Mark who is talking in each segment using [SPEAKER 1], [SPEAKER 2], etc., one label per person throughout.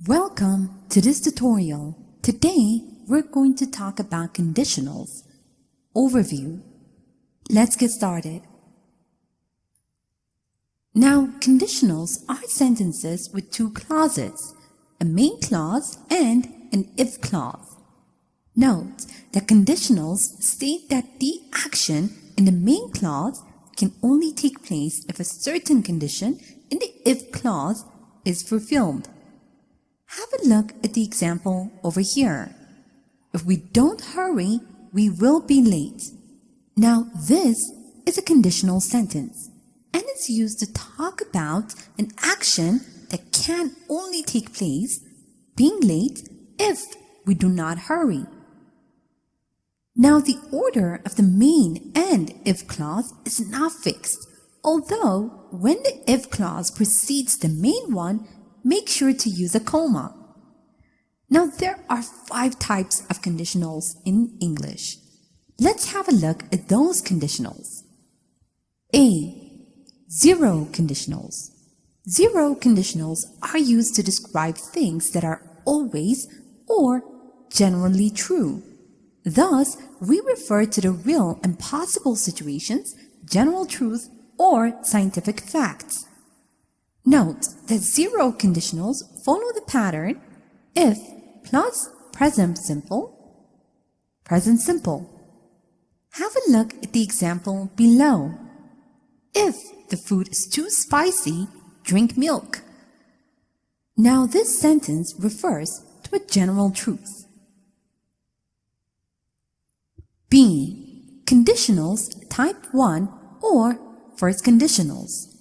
[SPEAKER 1] Welcome to this tutorial. Today, we're going to talk about conditionals. Overview. Let's get started. Now, conditionals are sentences with two clauses, a main clause and an if clause. Note that conditionals state that the action in the main clause can only take place if a certain condition in the if clause is fulfilled. Have a look at the example over here. If we don't hurry, we will be late. Now, this is a conditional sentence, and it's used to talk about an action that can only take place, being late, if we do not hurry. Now, the order of the main and if clause is not fixed, although when the if clause precedes the main one, make sure to use a comma. Now, there are 5 types of conditionals in English. Let's have a look at those conditionals. A. Zero conditionals. Zero conditionals are used to describe things that are always or generally true. Thus, we refer to the real and possible situations, general truth, or scientific facts. Note that zero conditionals follow the pattern if plus present simple, present simple. Have a look at the example below. If the food is too spicy, drink milk. Now this sentence refers to a general truth. B. Conditionals type 1 or first conditionals.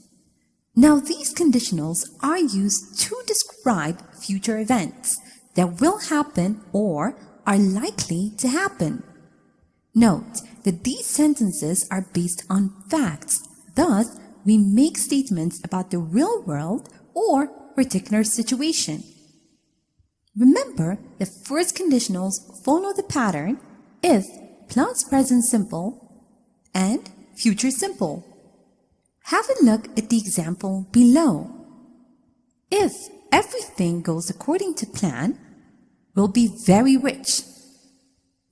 [SPEAKER 1] Now these conditionals are used to describe future events that will happen or are likely to happen. Note that these sentences are based on facts. Thus, we make statements about the real world or particular situation. Remember that first conditionals follow the pattern if plus present simple and future simple. Have a look at the example below. If everything goes according to plan, we'll be very rich.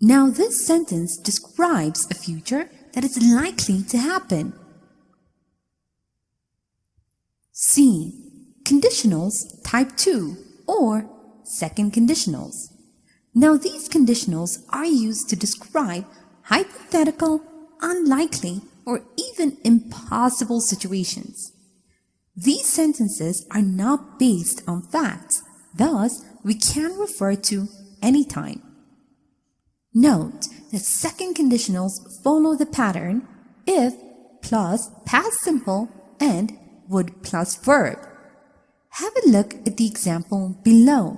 [SPEAKER 1] Now this sentence describes a future that is likely to happen. C. Conditionals type 2 or second conditionals. Now these conditionals are used to describe hypothetical, unlikely, or even impossible situations. These sentences are not based on facts, thus we can refer to anytime. Note that second conditionals follow the pattern if plus past simple and would plus verb. Have a look at the example below.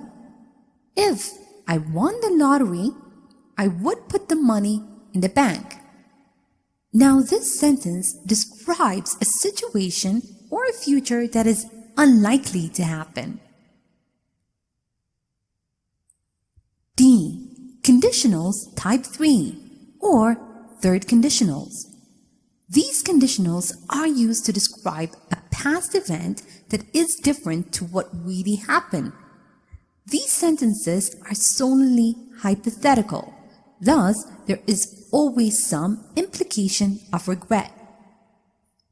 [SPEAKER 1] If I won the lottery, I would put the money in the bank. Now this sentence describes a situation or a future that is unlikely to happen. D. Conditionals type 3 or third conditionals. These conditionals are used to describe a past event that is different to what really happened. These sentences are solely hypothetical. Thus, there is always some implication of regret.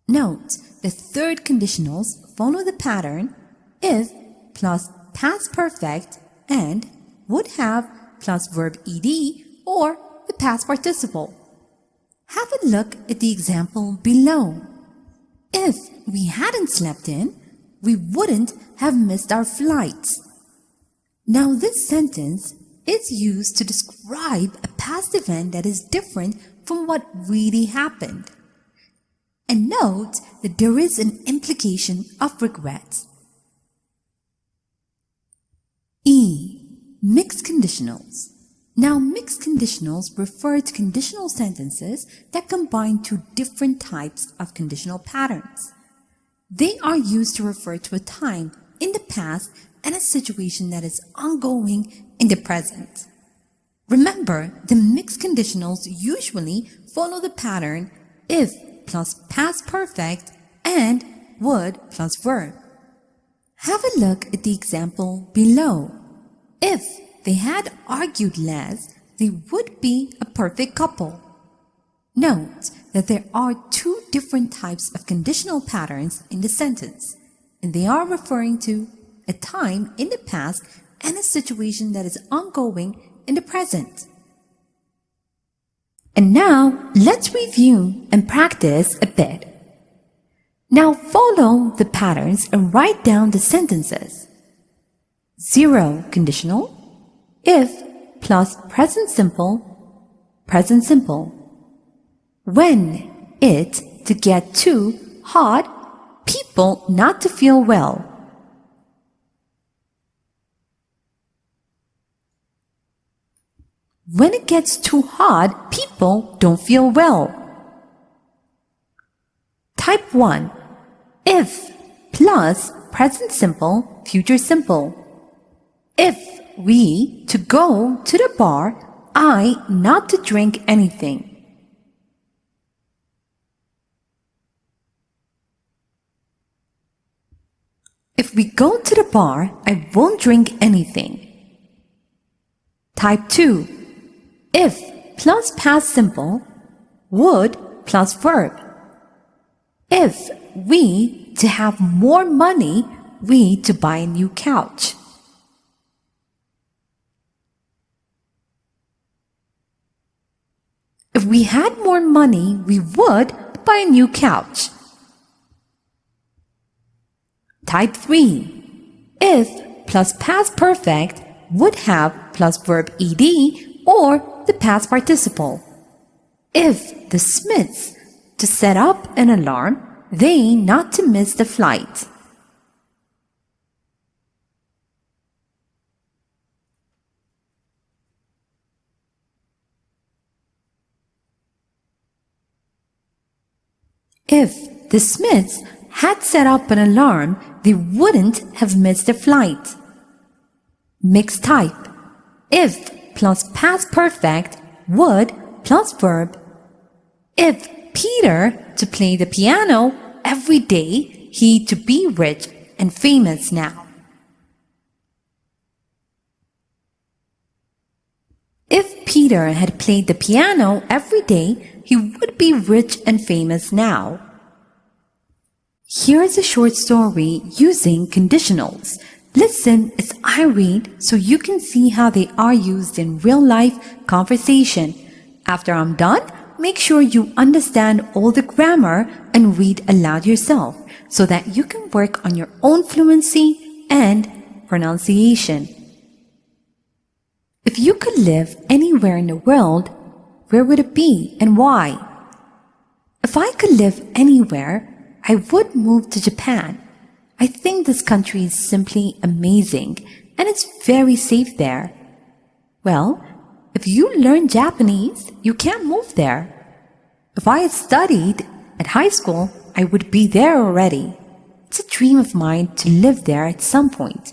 [SPEAKER 1] Note the third conditionals follow the pattern if plus past perfect and would have plus verb ed or the past participle. Have a look at the example below. If we hadn't slept in, we wouldn't have missed our flights. Now this sentence is used to describe a past event that is different from what really happened. And note that there is an implication of regret. E. Mixed conditionals. Now mixed conditionals refer to conditional sentences that combine two different types of conditional patterns. They are used to refer to a time in the past and a situation that is ongoing in the present. Remember, the mixed conditionals usually follow the pattern if plus past perfect and would plus verb. Have a look at the example below. If they had argued less, they would be a perfect couple. Note that there are two different types of conditional patterns in the sentence, and they are referring to a time in the past and a situation that is ongoing in the present. And now, let's review and practice a bit. Now follow the patterns and write down the sentences. 0 conditional, if plus present simple, present simple. When it to get too hot, people not to feel well. When it gets too hot, people don't feel well. Type 1. If plus present simple, future simple. If we to go to the bar, I not to drink anything. If we go to the bar, I won't drink anything. Type 2. If plus past simple, would plus verb. If we to have more money, we to buy a new couch. If we had more money, we would buy a new couch. Type 3. If plus past perfect would have plus verb ed or the past participle. If the Smiths to set up an alarm, they not to miss the flight. If the Smiths had set up an alarm, they wouldn't have missed the flight. Mixed type. If plus past perfect, would plus verb. If Peter to play the piano every day, he to be rich and famous now. If Peter had played the piano every day, he would be rich and famous now. Here is a short story using conditionals. Listen as I read so you can see how they are used in real-life conversation. After I'm done, make sure you understand all the grammar and read aloud yourself so that you can work on your own fluency and pronunciation. If you could live anywhere in the world, where would it be and why? If I could live anywhere, I would move to Japan. I think this country is simply amazing and it's very safe there. Well, if you learn Japanese, you can't move there. If I had studied at high school, I would be there already. It's a dream of mine to live there at some point.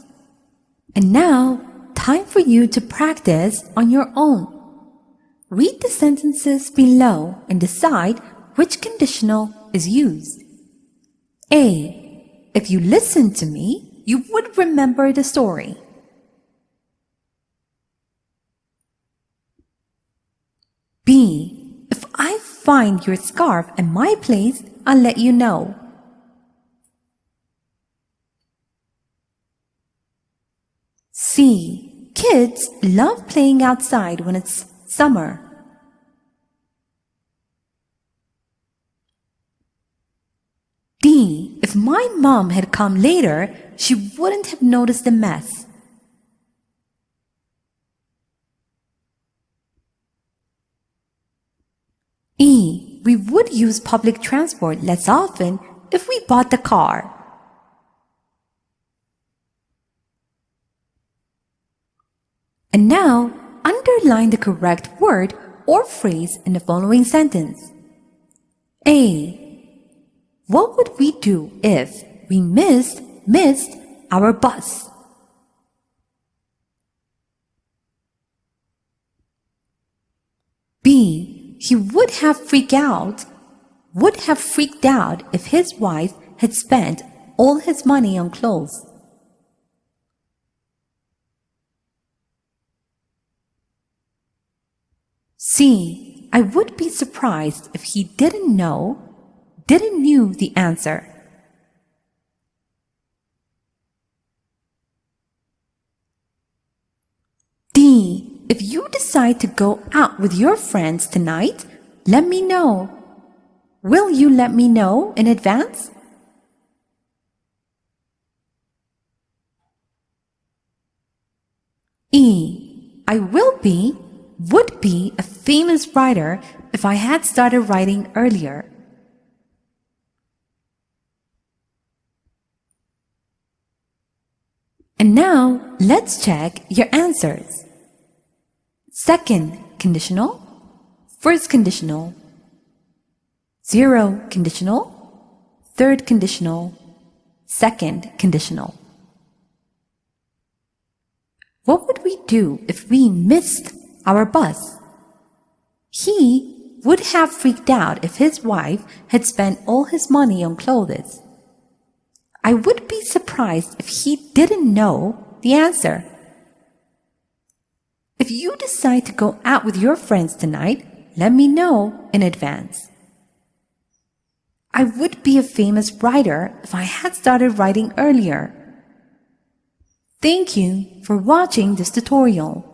[SPEAKER 1] And now, time for you to practice on your own. Read the sentences below and decide which conditional is used. A. If you listened to me, you would remember the story. B. If I find your scarf at my place, I'll let you know. C. Kids love playing outside when it's summer. D. If my mom had come later, she wouldn't have noticed the mess. E. We would use public transport less often if we bought the car. And now, underline the correct word or phrase in the following sentence. A. What would we do if we missed our bus? B. He would have freaked out if his wife had spent all his money on clothes. C. I would be surprised if he didn't knew the answer. D. If you decide to go out with your friends tonight, let me know. Will you let me know in advance? E. I would be a famous writer if I had started writing earlier. And now, let's check your answers. Second conditional, first conditional, zero conditional, third conditional, second conditional. What would we do if we missed our bus? He would have freaked out if his wife had spent all his money on clothes. I would be surprised if he didn't know the answer. If you decide to go out with your friends tonight, let me know in advance. I would be a famous writer if I had started writing earlier. Thank you for watching this tutorial.